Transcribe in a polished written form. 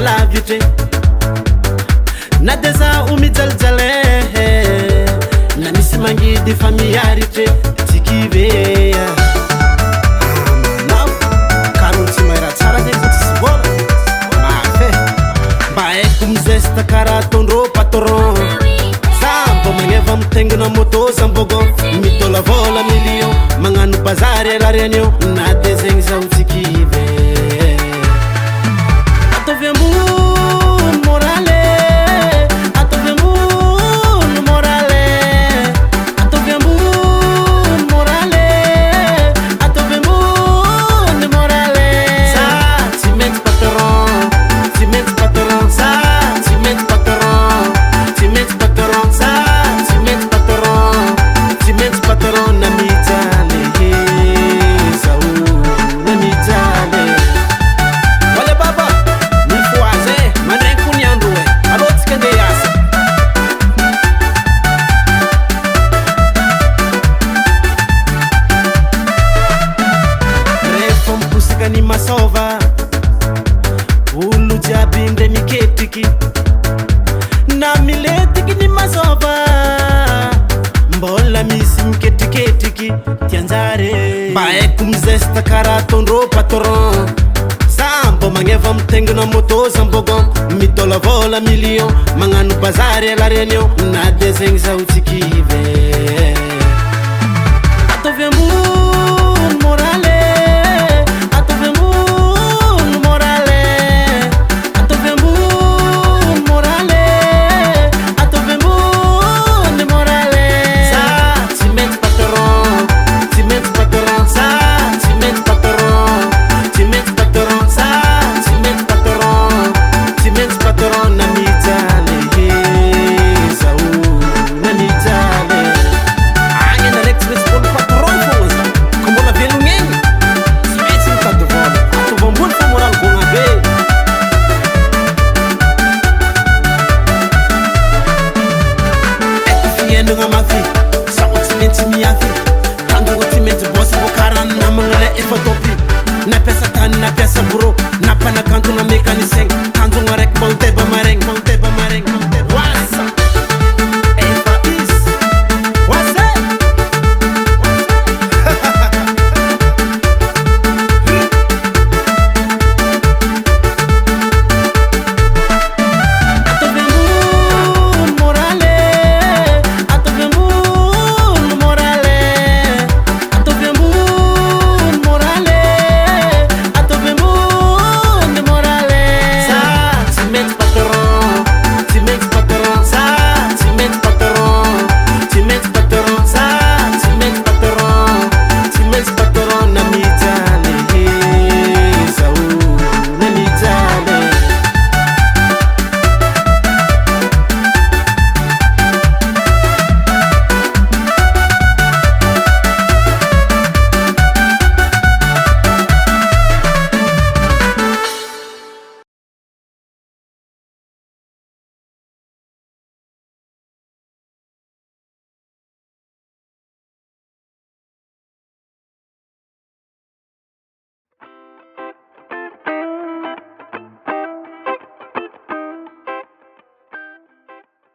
lavitry na de zaho mijaljaly na misy mangidy fa miaritry tsikive manao karolo tsy mahay raha tsara zegny fa tsisy vola mafy mba haiko mizesta karaha ataondrô patron za mbo magneva mitengina moto zambogon mitôlavola million magnano bazary alareny eo na de zegny zaho tsikive atovy ambony morale atovy ambony morale atovy ambony morale atovy ambony morale za tsy maintsy patron tsy maintsy patron za tsy maintsy patron tsy maintsy patron za tsy maintsy patron tsy maintsy patron na mijaly zaho na mijaly wale baba nifoazy mandraigny ko ny andro alô tsika andeha hiasa rehefa miposaka ny masôva olo jiaby ndray miketriky na miletiky ny masôva mbola misy miketriketriky tianjary mba haiko mizesta karaha ataondrô patron za mbo magneva mitengina moto zambogon mitôlavola million magnano bazary alareny eo na de zegny zaho tsikive atovy ambony morale atovy ambony morale atovy ambony morale atovy ambony morale za tsy maintsy patron tsy maintsy patron za tsy maintsy patron tsy maintsy patron za tsy maintsy patron tsy maintsy patron na mijaly zaho na mijaly agny na raiky tsy maintsy bôla patron fogna za ko mbola velogny egny tsy maintsy mitady vola atovy ambony fa moraly gôgna be eko fiainagna mafy zaho tsy maintsy miafy tanjogna tsy maintsy bôsy vo karana namagna le efa tôpy nampiasa tany nampiasa bureau nampanakantona mécanicien tanjogna raiky manteba maregny